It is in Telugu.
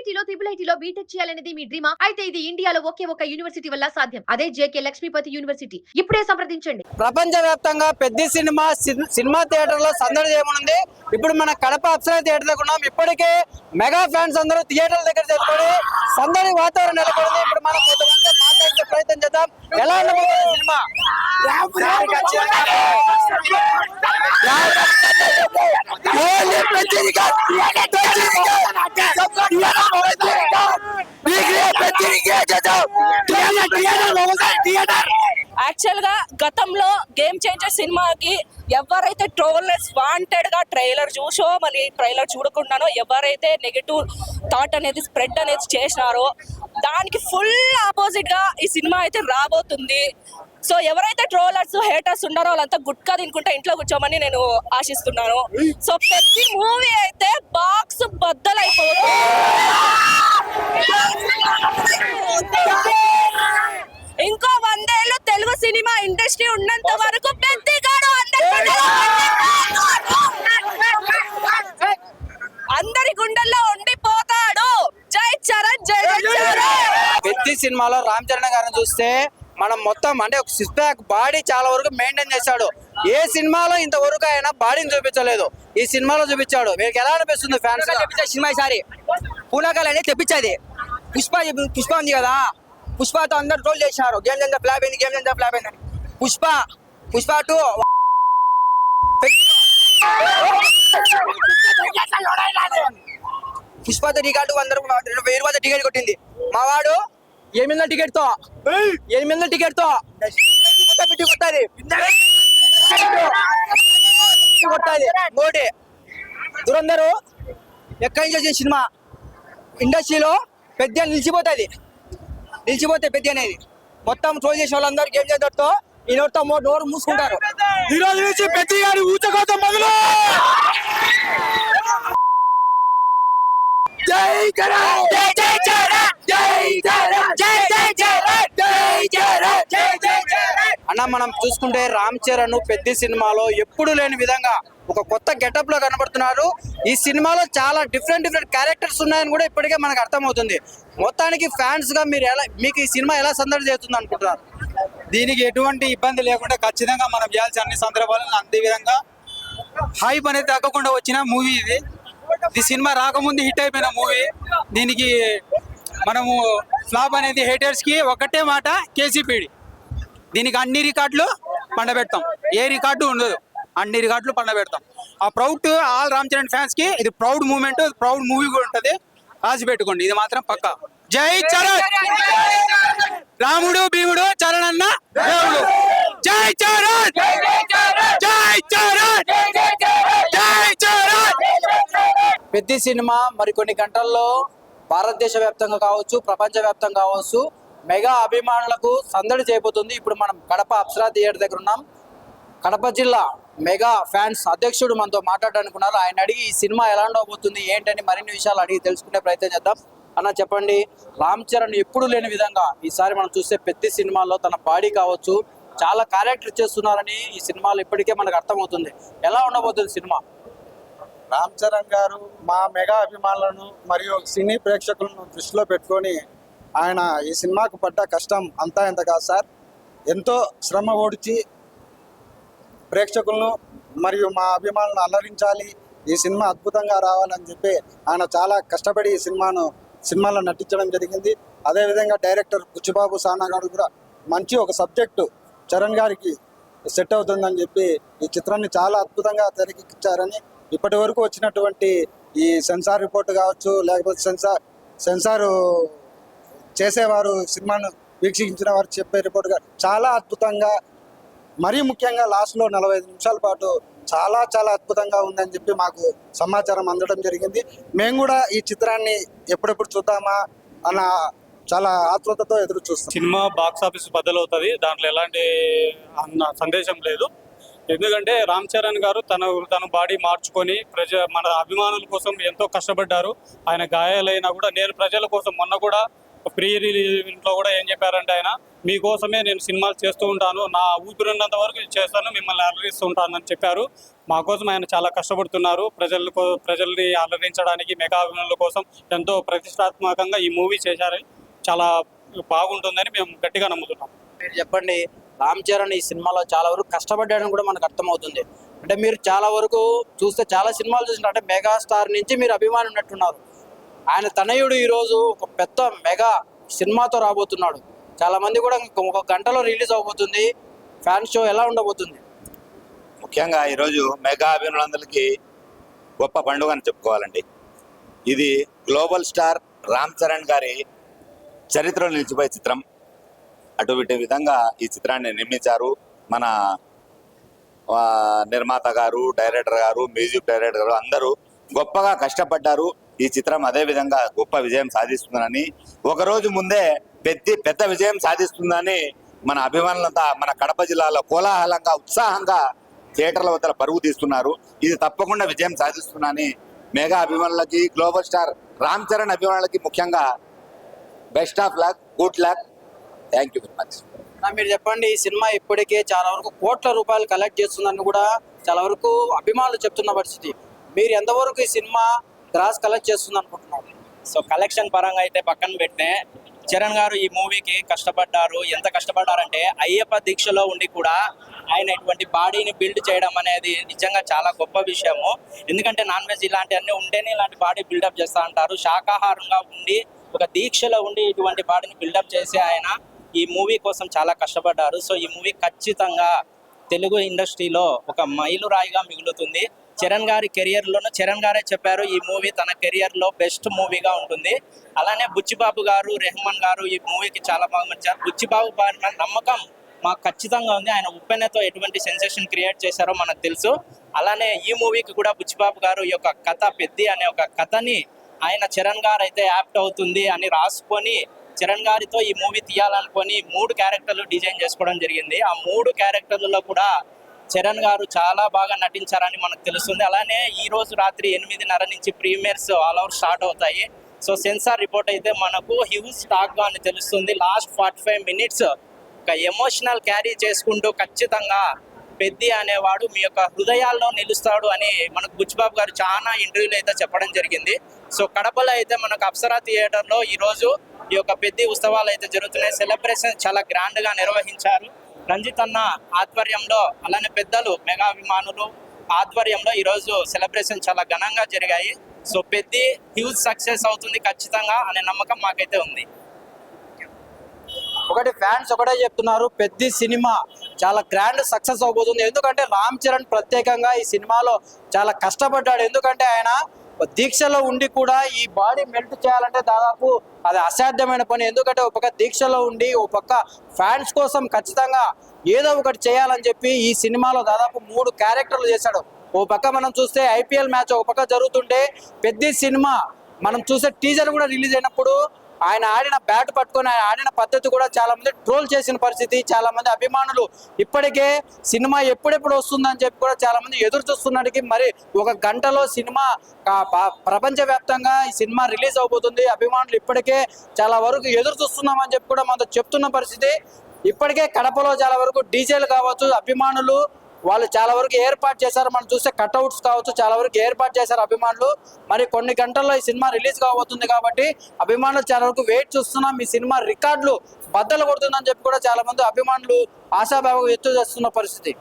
ఐఐటీలో IIITలో బీటెక్ చేయాలనేది మీ డ్రీమా? అయితే ఇది ఇండియాలో ఒకే ఒక యూనివర్సిటీ వల్ల సాధ్యం. అదే జేకే లక్ష్మీపతి యూనివర్సిటీ. ఇప్పుడే సంప్రదించండి. ప్రపంచవ్యాప్తంగా పెద్ద సినిమా థియేటర్లో సందడి చేయనుంది. ఇప్పుడు మన కడప అప్సరా థియేటర్ దగ్గర ఉన్నాం. ఇప్పటికే మెగా ఫ్యాన్స్ అందరూ థియేటర్ల దగ్గర చేసుకొని సందడి వాతావరణం నెలకొంది. ఇప్పుడు మనం కొంతమంది మాట్లాడే ప్రయత్నం చేద్దాం. ఎలా ఉండబోతుంది సినిమా? యాక్చువల్ గా గతంలో గేమ్ చేంజర్ సినిమాకి ఎవరైతే ట్రోలర్స్ వాంటెడ్ గా ట్రైలర్ చూసో మళ్ళీ ట్రైలర్ చూడకుండానో ఎవరైతే నెగటివ్ థాట్ అనేది స్ప్రెడ్ అనేది చేసినారో దానికి ఫుల్ ఆపోజిట్ గా ఈ సినిమా అయితే రాబోతుంది. సో ఎవరైతే ట్రోలర్స్ హేటర్స్ ఉన్నారో వాళ్ళంతా గుట్కా తినుకుంటే ఇంట్లో కూర్చోమని నేను ఆశిస్తున్నాను. సో ప్రతి మూవీ అయితే బాక్స్ బద్దలైపోతుంది. ఇంకో 100 ఏళ్ళు తెలుగు సినిమా ఇండస్ట్రీ ఉన్నంత వరకు పెద్దిగాడు అందరి గుండెల్లో ఉండిపోతాడు. జై చరణ్, జై చరణ్. పెద్ద సినిమాలో రామ్ చరణ్ గారిని చూస్తే మనం మొత్తం అంటే ఒక సిక్స్ ప్యాక్ బాడీ చాలా వరకు మెయింటైన్ చేశాడు. ఏ సినిమాలో ఇంతవరకు ఆయన బాడీని చూపించలేదు, ఈ సినిమాలో చూపించాడు. మీకు ఎలా అనిపిస్తుంది ఫ్యాన్స్? సినిమా ఈసారి పూనకాలని తెప్పించేది. పుష్ప ఉంది కదా, పుష్పతో అందరు ట్రోల్ చేశారు. గేమ్ చేంజర్ ఫ్లాప్ అయింది, గేమ్ చేంజర్ ఫ్లాప్ అయిందని. పుష్ప 2 పుష్పతో టికెట్ 100 రూపాయలు టికెట్ కొట్టింది. మా వాడు 800 టికెట్ తో కొట్టాలి. మోడీ దురందరు ఎక్కడి నుంచి వచ్చిన సినిమా ఇండస్ట్రీలో పెద్ద నిలిచిపోతే పెద్ద అనేది మొత్తం ట్రోల్ చేసే వాళ్ళందరూ గేమ్ చేద్దరుతో ఈ నోటితో నోరు మూసుకుంటారు. ఈ రోజు నుంచి పెద్ద గారి ఊచకోత మొదలు. జై చరణ్, జై జై చరణ్, జై చరణ్, జై జై చరణ్, జై చరణ్, జై జై చరణ్. అన్న మనం చూసుకుంటే రామ్ చరణ్ పెద్ద సినిమాలో ఎప్పుడు లేని విధంగా ఒక కొత్త గెటప్ లో కనబడుతున్నారు. ఈ సినిమాలో చాలా డిఫరెంట్ క్యారెక్టర్స్ ఉన్నాయని కూడా ఇప్పటికే మనకు అర్థమవుతుంది. మొత్తానికి ఫ్యాన్స్ గా మీకు ఈ సినిమా ఎలా సందడి చేస్తుంది అనుకుంటున్నారు? దీనికి ఎటువంటి ఇబ్బంది లేకుండా ఖచ్చితంగా మనం చేయాల్సిన అన్ని సందర్భాలను అంతే విధంగా హైప్ అనేది తగ్గకుండా వచ్చిన మూవీ ఇది. ఈ సినిమా రాకముందు హిట్ అయిపోయిన మూవీ. దీనికి మనము ఫ్లాప్ అనేది హేటర్స్ కి ఒకటే మాట, కేసీపీడి. దీనికి అన్ని రికార్డులు పండబెడతాం, ఏ రికార్డు ఉండదు, అన్ని రికార్డులు పండబెడతాం. ఆ proud all Ram Charan fans కి ఇది ప్రౌడ్ మూమెంట్, ప్రౌడ్ మూవీ కూడా ఉంటది. రాసి పెట్టుకోండి, ఇది మాత్రం పక్కా. జై చరణ్, రాముడు భీముడు చరణ్ అన్న దేవుడు. జై చరణ్, జై చరణ్, జై చరణ్. పెద్ద సినిమా మరికొన్ని గంటల్లో భారతదేశ వ్యాప్తంగా కావచ్చు, ప్రపంచ వ్యాప్తంగా కావచ్చు, మెగా అభిమానులకు సందడి చేయబోతుంది. ఇప్పుడు మనం కడప అప్సరా థియేటర్ దగ్గర ఉన్నాం. కడప జిల్లా మెగా ఫ్యాన్స్ అధ్యక్షుడు మనతో మాట్లాడడానికి ఉన్నారు. ఆయన అడిగి ఈ సినిమా ఎలా ఉండబోతుంది ఏంటని మరిన్ని విషయాలు అడిగి తెలుసుకునే ప్రయత్నం చేద్దాం. అన్న చెప్పండి, రామ్ చరణ్ ఎప్పుడు లేని విధంగా ఈసారి మనం చూస్తే పెద్ద సినిమాలో తన బాడీ కావచ్చు చాలా క్యారెక్టర్ చేస్తున్నారని ఈ సినిమాలో ఇప్పటికే మనకు అర్థమవుతుంది. ఎలా ఉండబోతుంది సినిమా? రామ్ చరణ్ గారు మా మెగా అభిమానులను మరియు సినీ ప్రేక్షకులను దృష్టిలో పెట్టుకొని ఆయన ఈ సినిమాకు పడ్డ కష్టం అంతా ఎంత కాదు సార్. ఎంతో శ్రమ ఓడిచి ప్రేక్షకులను మరియు మా అభిమానులను అలరించాలి, ఈ సినిమా అద్భుతంగా రావాలని చెప్పి ఆయన చాలా కష్టపడి ఈ సినిమాలో నటించడం జరిగింది. అదేవిధంగా డైరెక్టర్ బుచ్చిబాబు సానా గారు కూడా మంచి ఒక సబ్జెక్టు చరణ్ గారికి సెట్ అవుతుందని చెప్పి ఈ చిత్రాన్ని చాలా అద్భుతంగా తెరకెక్కించారని ఇప్పటి వరకు వచ్చినటువంటి ఈ సెన్సార్ రిపోర్ట్ కావచ్చు, లేకపోతే సెన్సారు చేసేవారు సినిమాను వీక్షించిన వారు చెప్పే రిపోర్ట్గా చాలా అద్భుతంగా, మరీ ముఖ్యంగా లాస్ట్లో 45 నిమిషాల పాటు చాలా చాలా అద్భుతంగా ఉందని చెప్పి మాకు సమాచారం అందడం జరిగింది. మేము కూడా ఈ చిత్రాన్ని ఎప్పుడెప్పుడు చూద్దామా అన్న చాలా ఆతృతతో ఎదురు చూస్తాం. సినిమా బాక్స్ ఆఫీస్ బద్దలవుతుంది, దాంట్లో ఎలాంటి సందేశం లేదు. ఎందుకంటే రామ్ చరణ్ గారు తన బాడీ మార్చుకొని మన అభిమానుల కోసం ఎంతో కష్టపడ్డారు. ఆయన గాయాలైనా కూడా నేను ప్రజల కోసం మొన్న కూడా ప్రీ రిలీజ్లో కూడా ఏం చెప్పారంటే ఆయన మీకోసమే నేను సినిమాలు చేస్తూ ఉంటాను, నా ఊపిరినంత వరకు ఇది చేస్తాను, మిమ్మల్ని అలరిస్తూ ఉంటానని చెప్పారు. మా కోసం ఆయన చాలా కష్టపడుతున్నారు. ప్రజల్ని అలరించడానికి, మెగా అభిమానుల కోసం ఎంతో ప్రతిష్టాత్మకంగా ఈ మూవీ చేశారు. చాలా బాగుంటుందని మేము గట్టిగా నమ్ముతున్నాం. మీరు చెప్పండి, రామ్ చరణ్ ఈ సినిమాలో చాలా వరకు కష్టపడ్డాడని కూడా మనకు అర్థమవుతుంది. అంటే మీరు చాలా వరకు చూస్తే చాలా సినిమాలు చూసినారు, అంటే మెగాస్టార్ నుంచి మీరు అభిమాని ఉన్నట్టున్నారు. ఆయన తనయుడు ఈరోజు ఒక పెద్ద మెగా సినిమాతో రాబోతున్నాడు. చాలా మంది కూడా ఒక గంటలో రిలీజ్ అవబోతుంది. ఫ్యాన్ షో ఎలా ఉండబోతుంది? ముఖ్యంగా ఈరోజు మెగా అభిమానులందరికీ గొప్ప పండుగ అని చెప్పుకోవాలండి. ఇది గ్లోబల్ స్టార్ రామ్ చరణ్ గారి చరిత్రలో నిలిచిపోయే చిత్రం. అటువంటి విధంగా ఈ చిత్రాన్ని నిర్మించారు మన నిర్మాత గారు, డైరెక్టర్ గారు, మ్యూజిక్ డైరెక్టర్ గారు అందరూ గొప్పగా కష్టపడ్డారు. ఈ చిత్రం అదే విధంగా గొప్ప విజయం సాధిస్తుందని, ఒకరోజు ముందే పెద్ద విజయం సాధిస్తుందని మన అభిమానులంతా మన కడప జిల్లాలో కోలాహలంగా ఉత్సాహంగా థియేటర్ల వద్ద పరుగు తీస్తున్నారు. ఇది తప్పకుండా విజయం సాధిస్తుందని మెగా అభిమానులకి, గ్లోబల్ స్టార్ రామ్ చరణ్ అభిమానులకి ముఖ్యంగా best of luck, good luck. Thank you very much. మీరు చెప్పండి, ఈ సినిమా ఇప్పటికే చాలా వరకు కోట్ల రూపాయలు కలెక్ట్ చేస్తుందని కూడా చాలా వరకు అభిమానులు చెప్తున్న పరిస్థితి. మీరు ఎంతవరకు ఈ సినిమా గ్రాస్ కలెక్ట్ చేస్తుంది అనుకుంటున్నారు? సో కలెక్షన్ పరంగా అయితే పక్కన పెట్టినే చరణ్ గారు ఈ మూవీకి కష్టపడ్డారు. ఎంత కష్టపడ్డారంటే అయ్యప్ప దీక్షలో ఉండి కూడా ఆయన ఇటువంటి బాడీని బిల్డ్ చేయడం అనేది నిజంగా చాలా గొప్ప విషయము. ఎందుకంటే నాన్ వెజ్ ఇలాంటివన్నీ ఉంటేనే ఇలాంటి బాడీ బిల్డప్ చేస్తూ ఉంటారు. శాకాహారంగా ఉండి ఒక దీక్షలో ఉండి ఇటువంటి బాడీని బిల్డప్ చేసి ఆయన ఈ మూవీ కోసం చాలా కష్టపడ్డారు. సో ఈ మూవీ ఖచ్చితంగా తెలుగు ఇండస్ట్రీలో ఒక మైలురాయిగా మిగులుతుంది. చరణ్ గారి కెరియర్లోనూ చరణ్ గారే చెప్పారు ఈ మూవీ తన కెరియర్లో బెస్ట్ మూవీగా ఉంటుంది. అలానే బుచ్చిబాబు గారు, రెహమాన్ గారు ఈ మూవీకి చాలా బాగా నచ్చారు. బుచ్చిబాబు పైన నమ్మకం మాకు ఖచ్చితంగా ఉంది. ఆయన ఉప్పెనతో ఎటువంటి సెన్సేషన్ క్రియేట్ చేశారో మనకు తెలుసు. అలానే ఈ మూవీకి కూడా బుచ్చిబాబు గారు ఈ యొక్క కథ పెద్ది అనే ఒక కథని ఆయన చరణ్ గారు అయితే యాప్ట్ అవుతుంది అని రాసుకొని చరణ్ గారితో ఈ మూవీ తీయాలనుకొని 3 క్యారెక్టర్లు డిజైన్ చేసుకోవడం జరిగింది. ఆ 3 క్యారెక్టర్లలో కూడా చరణ్ గారు చాలా బాగా నటించారని మనకు తెలుస్తుంది. అలానే ఈ రోజు రాత్రి 8:30 నుంచి ప్రీమియర్స్ ఆల్ ఓవర్ స్టార్ట్ అవుతాయి. సో సెన్సార్ రిపోర్ట్ అయితే మనకు హ్యూజ్ టాక్ అని తెలుస్తుంది. లాస్ట్ 45 మినిట్స్ ఒక ఎమోషనల్ క్యారీ చేసుకుంటూ ఖచ్చితంగా పెద్ది అనేవాడు మీ యొక్క హృదయాల్లో నిలుస్తాడు అని మనకు బుచ్చిబాబు గారు చాలా ఇంటర్వ్యూలో అయితే చెప్పడం జరిగింది. సో కడపలో అయితే మనకు అప్సరా థియేటర్లో ఈరోజు ఈ యొక్క పెద్ది ఉత్సవాలు అయితే జరుగుతున్నాయి. సెలబ్రేషన్ చాలా గ్రాండ్గా నిర్వహించారు. రంజిత్ అన్న ఆధ్వర్యంలో, అలానే పెద్దలు మెగా అభిమానులు ఆధ్వర్యంలో ఈరోజు సెలబ్రేషన్ చాలా ఘనంగా జరిగాయి. సో పెద్ది హ్యూజ్ సక్సెస్ అవుతుంది ఖచ్చితంగా అనే నమ్మకం మాకైతే ఉంది. ఒకటి ఫ్యాన్స్ ఒకటే చెప్తున్నారు, పెద్ద సినిమా చాలా గ్రాండ్ సక్సెస్ అవబోతుంది. ఎందుకంటే రామ్ చరణ్ ప్రత్యేకంగా ఈ సినిమాలో చాలా కష్టపడ్డాడు. ఎందుకంటే ఆయన దీక్షలో ఉండి కూడా ఈ బాడీ మెల్ట్ చేయాలంటే దాదాపు అది అసాధ్యమైన పని. ఎందుకంటే ఒక పక్క దీక్షలో ఉండి ఒక పక్క ఫ్యాన్స్ కోసం ఖచ్చితంగా ఏదో ఒకటి చేయాలని చెప్పి ఈ సినిమాలో దాదాపు 3 క్యారెక్టర్లు చేశాడు. ఓ పక్క మనం చూస్తే ఐపీఎల్ మ్యాచ్ ఒక పక్క జరుగుతుంటే పెద్ద సినిమా మనం చూసే టీజర్ కూడా రిలీజ్ అయినప్పుడు ఆయన ఆడిన బ్యాట్ పట్టుకొని ఆయన ఆడిన పద్ధతి కూడా చాలా మంది ట్రోల్ చేసిన పరిస్థితి. చాలా మంది అభిమానులు ఇప్పటికే సినిమా ఎప్పుడెప్పుడు వస్తుందని చెప్పి కూడా చాలా మంది ఎదురు చూస్తున్నటికి మరి ఒక గంటలో సినిమా ప్రపంచవ్యాప్తంగా ఈ సినిమా రిలీజ్ అవబోతుంది. అభిమానులు ఇప్పటికే చాలా వరకు ఎదురు చూస్తున్నామని చెప్పి కూడా మనతో చెప్తున్న పరిస్థితి. ఇప్పటికే కడపలో చాలా వరకు డీజేలు కావచ్చు, అభిమానులు వాళ్ళు చాలా వరకు ఏర్పాటు చేశారు. మనం చూస్తే కట్అవుట్స్ కావచ్చు, చాలా వరకు ఏర్పాటు చేశారు అభిమానులు. మరి కొన్ని గంటల్లో ఈ సినిమా రిలీజ్ కాబోతుంది కాబట్టి అభిమానులు చాలా వరకు వెయిట్ చూస్తున్నాం. ఈ సినిమా రికార్డులు బద్దలు కొడుతుందని చెప్పి కూడా చాలా మంది అభిమానులు ఆశాభావం ఎత్తు చేస్తున్న పరిస్థితి.